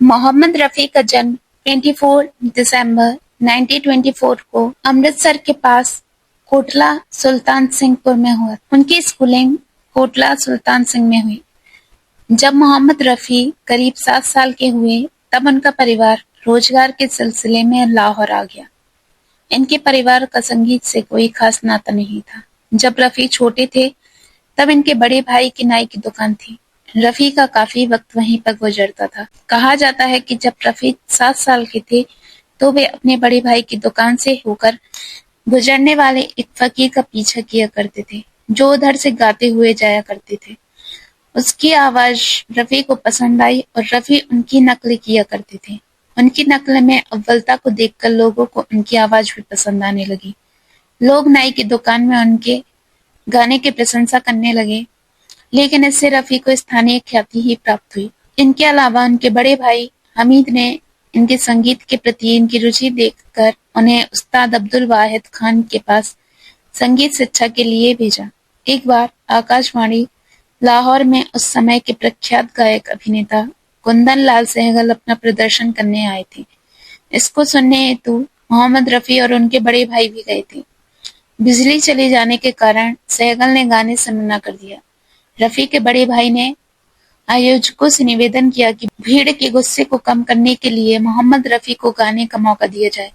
मोहम्मद रफी का जन्म 24 दिसंबर 1924 को अमृतसर के पास कोटला सुल्तान सिंहपुर में हुआ। उनकी स्कूलिंग कोटला सुल्तान सिंह में हुई। जब मोहम्मद रफी करीब 7 साल के हुए तब उनका परिवार रोजगार के सिलसिले में लाहौर आ गया। इनके परिवार का संगीत से कोई खास नाता नहीं था। जब रफी छोटे थे तब इनके बड़े भाई की नाई की दुकान थी। रफी का काफी वक्त वहीं पर गुजरता था। कहा जाता है कि जब रफी 7 साल के थे तो वे अपने बड़े भाई की दुकान से होकर गुजरने वाले एक फकीर का पीछा किया करते थे जो उधर से गाते हुए जाया करते थे। उसकी आवाज रफी को पसंद आई और रफी उनकी नकल किया करते थे। उनकी नकल में अव्वलता को देखकर लोगों को उनकी आवाज भी पसंद आने लगी। लोग नाई की दुकान में उनके गाने की प्रशंसा करने लगे, लेकिन इससे रफी को स्थानीय ख्याति ही प्राप्त हुई। इनके अलावा उनके बड़े भाई हमीद ने इनके संगीत के प्रति इनकी रुचि देखकर उन्हें उस्ताद अब्दुल वाहिद खान के पास संगीत शिक्षा के लिए भेजा। एक बार आकाशवाणी लाहौर में उस समय के प्रख्यात गायक अभिनेता कुंदन लाल सहगल अपना प्रदर्शन करने आए थे। इसको सुनने हेतु मोहम्मद रफी और उनके बड़े भाई भी गए थे। बिजली चले जाने के कारण सहगल ने गाने से मना कर दिया। रफी के बड़े भाई ने आयोजकों से निवेदन किया कि भीड़ के गुस्से को कम करने के लिए मोहम्मद रफी को गाने का मौका दिया जाए।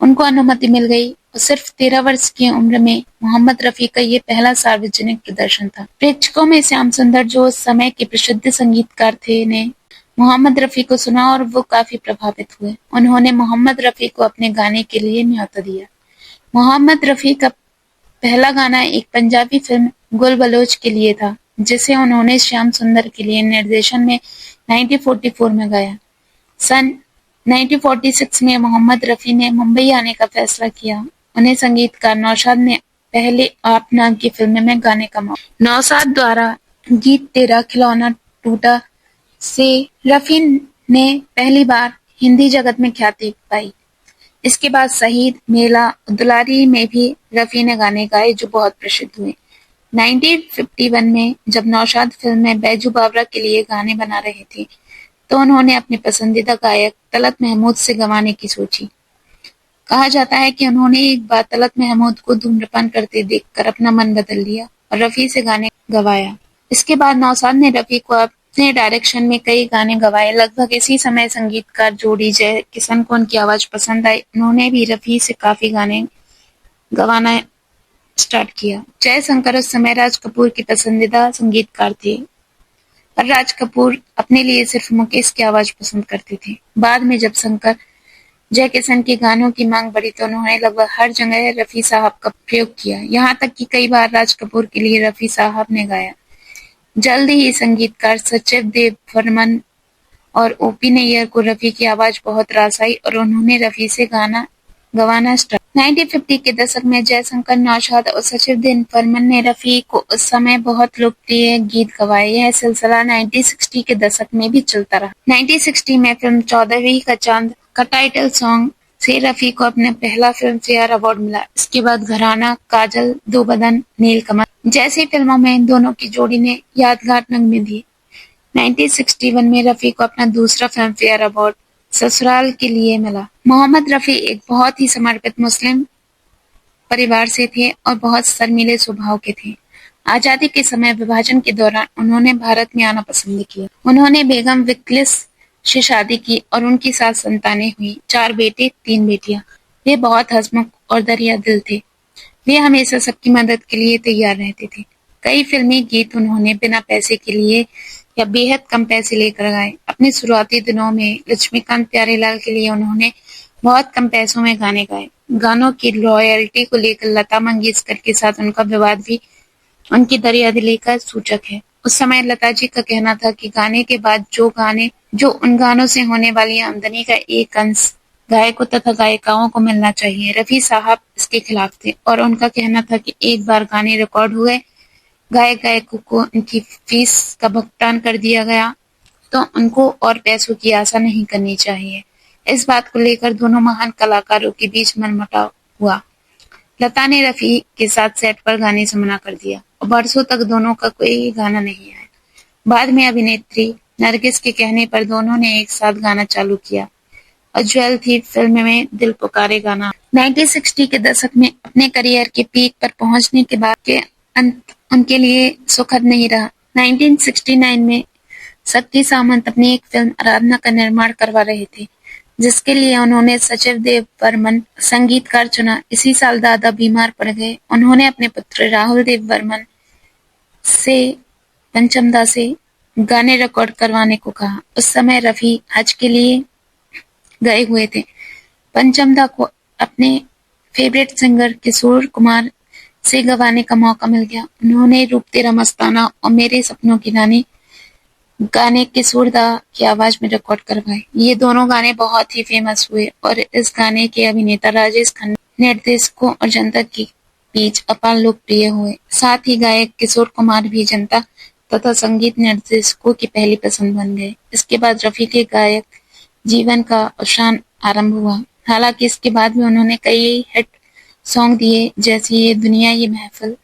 उनको अनुमति मिल गई और सिर्फ 13 वर्ष की उम्र में मोहम्मद रफी का ये पहला सार्वजनिक प्रदर्शन था। प्रेक्षकों में श्याम सुंदर, जो उस समय के प्रसिद्ध संगीतकार थे, ने मोहम्मद रफी को सुना और वो काफी प्रभावित हुए। उन्होंने मोहम्मद रफी को अपने गाने के लिए न्योता दिया। मोहम्मद रफी का पहला गाना एक पंजाबी फिल्म गुल बलोच के लिए था, जिसे उन्होंने श्याम सुंदर के लिए निर्देशन में 1944 में गाया। सन 1946 में मोहम्मद रफी ने मुंबई आने का फैसला किया। उन्हें संगीतकार नौशाद ने पहले आप नाम की फिल्म में गाने का मौका। नौशाद द्वारा गीत तेरा खिलौना टूटा से रफी ने पहली बार हिंदी जगत में ख्याति पाई। इसके बाद शहीद, मेला, दुलारी में भी रफी ने गाने गाए जो बहुत प्रसिद्ध हुए। 1951 में जब नौशाद फिल्म में बैजू बावरा के लिए गाने बना रहे थे तो उन्होंने अपने पसंदीदा गायक तलत महमूद से गवाने की सोची। कहा जाता है कि उन्होंने एक बार तलत महमूद को धूम्रपान करते देखकर अपना मन बदल लिया और रफी से गाने गवाया। इसके बाद नौशाद ने रफी को अपने डायरेक्शन में कई गाने गवाए। लगभग इसी समय संगीतकार जोड़ी जय किशन को उनकी आवाज पसंद आई। उन्होंने भी रफी से काफी गाने गवाना स्टार्ट किया। जयशंकर उस समय राज कपूर की पसंदीदा संगीतकार थे और राज कपूर अपने लिए सिर्फ मुकेश की आवाज पसंद करते थे। बाद में जब शंकर जय किशन के गानों की मांग बढ़ी तो उन्होंने लगभग हर जगह रफी साहब का प्रयोग किया। यहाँ तक कि कई बार राज कपूर के लिए रफी साहब ने गाया। जल्द ही संगीतकार सचिव देव बर्मन और ओपी नैयर को रफी की आवाज बहुत रास आई और उन्होंने रफी से गाना गवाना स्टार्ट। 1950 के दशक में जयशंकर, नौशाद और सचिव देव बर्मन ने रफी को उस समय बहुत लोकप्रिय गीत गवाए। यह सिलसिला 1960 के दशक में भी चलता रहा। 1960 में फिल्म 14वीं का चांद का टाइटल सॉन्ग से रफी को अपना पहला फिल्म फेयर अवार्ड मिला। इसके बाद घराना, काजल, दो बदन, नीलकमल जैसी फिल्मों में दोनों की जोड़ी ने यादगार नगमे दिए। 1961 में रफी को अपना दूसरा फिल्म फेयर अवार्ड ससुराल के लिए मिला। मोहम्मद रफी एक बहुत ही समर्पित मुस्लिम परिवार से थे और बहुत शर्मीले स्वभाव के थे। आजादी के समय विभाजन के दौरान उन्होंने भारत में आना पसंद किया। उन्होंने बेगम विक्लिस से शादी की और उनकी 7 संतानें हुई, 4 बेटे, 3 बेटियां। वे बहुत हंसमुख और दरिया दिल थे। वे हमेशा सबकी मदद के लिए तैयार रहते थे। कई फिल्मी गीत उन्होंने बिना पैसे के लिए या बेहद कम पैसे लेकर गाए। अपने शुरुआती दिनों में लक्ष्मीकांत प्यारेलाल के लिए उन्होंने बहुत कम पैसों में गाने गाए। गानों की रॉयल्टी को लेकर लता मंगेशकर के साथ उनका विवाद भी उनकी दरियादिली का सूचक है। उस समय लता जी का कहना था कि गाने के बाद जो उन गानों से होने वाली आमदनी का एक अंश गायकों तथा गायिकाओं को मिलना चाहिए। रफी साहब इसके खिलाफ थे और उनका कहना था कि एक बार गाने रिकॉर्ड हुए, गायकों को उनकी फीस का भुगतान कर दिया गया तो उनको और पैसों की आशा नहीं करनी चाहिए। इस बात को लेकर दोनों महान कलाकारों के बीच मनमुटाव हुआ। लता ने रफी के साथ सेट पर गाने से मना कर दिया और बरसों तक दोनों का कोई गाना नहीं आया। बाद में अभिनेत्री नरगिस के कहने पर दोनों ने एक साथ गाना चालू किया और ज्वेल थी फिल्म में दिल पुकारे गाना। 1960 के दशक में अपने करियर के पीक पर पहुंचने के बाद के अंत उनके लिए सुखद नहीं रहा। 1969 में शक्ति सामंत अपनी एक फिल्म आराधना का निर्माण करवा रहे थे, जिसके लिए उन्होंने सचिव देव बर्मन संगीतकार चुना। इसी साल दादा बीमार पड़ गए। उन्होंने अपने पुत्र राहुल देव बर्मन से पंचमदा से गाने रिकॉर्ड करवाने को कहा। उस समय रफी हज के लिए गए हुए थे। पंचमदा को अपने फेवरेट सिंगर किशोर कुमार से गवाने का मौका मिल गया। उन्होंने रूप तेरा मस्ताना और मेरे सपनों की रानी गाने किशोरदा की आवाज में रिकॉर्ड करवाए। ये दोनों गाने बहुत ही फेमस हुए और इस गाने के अभिनेता राजेश खन्ना निर्देशकों और जनता के बीच अपार लोकप्रिय हुए। साथ ही गायक किशोर कुमार भी जनता तथा संगीत निर्देशकों की पहली पसंद बन गए। इसके बाद रफी के गायक जीवन का अवसान आरंभ हुआ। हालांकि इसके बाद भी उन्होंने कई हिट सॉन्ग दिए, जैसे ये दुनिया ये महफिल,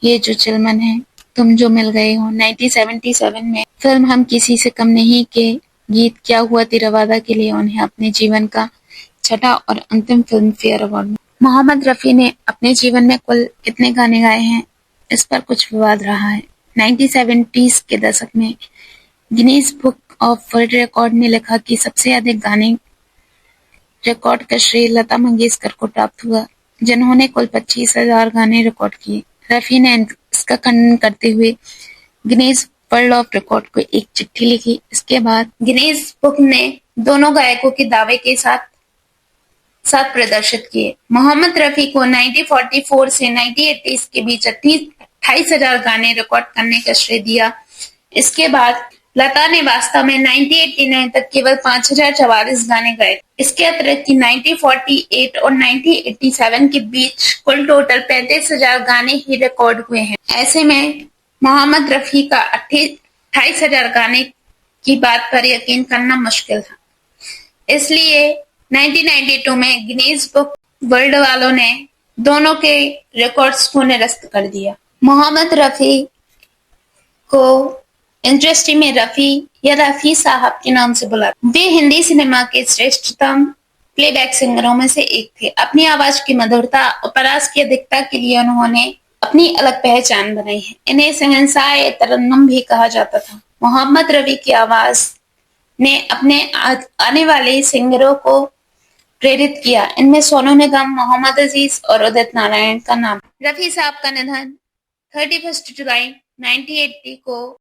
ये जो चिलमन है, तुम जो मिल गए हो। 1977 में फिल्म हम किसी से कम नहीं के गीत क्या हुआ तेरा वादा के लिए उन्हें अपने जीवन का छठा और अंतिम फिल्म फेयर अवार्ड मिला। मोहम्मद रफी ने अपने जीवन में कुल कितने गाने गाए हैं, इस पर कुछ विवाद रहा है। 1970s के दशक में Guinness book of world record ने लिखा कि सबसे अधिक गाने रिकॉर्ड का श्रेय लता मंगेशकर को प्राप्त हुआ, जिन्होंने कुल 25,000 गाने रिकॉर्ड किए। रफी ने इसका खंडन करते हुए गिनीज वर्ल्ड ऑफ रिकॉर्ड को एक चिट्ठी लिखी। इसके बाद गिनीज बुक ने दोनों गायकों के दावे के साथ प्रदर्शित किए। मोहम्मद रफी को 1944 से 1980 के बीच 28,000 गाने रिकॉर्ड करने का श्रेय दिया। इसके बाद लता ने वास्तव में 1989 तक केवल 5,044 गाने गाए। इसके अतिरिक्त 1948 और 1987 के बीच कुल टोटल 35,000 गाने ही रिकॉर्ड हुए हैं। ऐसे में मोहम्मद रफी का 28,000 गाने की बात पर यकीन करना मुश्किल था। इसलिए 1992 में गिनीज बुक वर्ल्ड वालों ने दोनों के रिकॉर्ड्स को निरस्त कर दिया। मोहम्मद रफी को इंडस्ट्री में रफी या रफी साहब के नाम से बुलाते। वे हिंदी सिनेमा के श्रेष्ठतम प्लेबैक सिंगरों में से एक थे। अपनी आवाज की मधुरता और परास की अधिकता के लिए उन्होंने अपनी अलग पहचान बनाई है। इन्हें शहंशाह तरन्नुम भी कहा जाता था। मोहम्मद रफी की आवाज ने अपने आने वाले सिंगरों को प्रेरित किया। इनमें सोनू निगम, मोहम्मद अजीज और उदित नारायण का नाम। रफी साहब का निधन 31 जुलाई 1980 को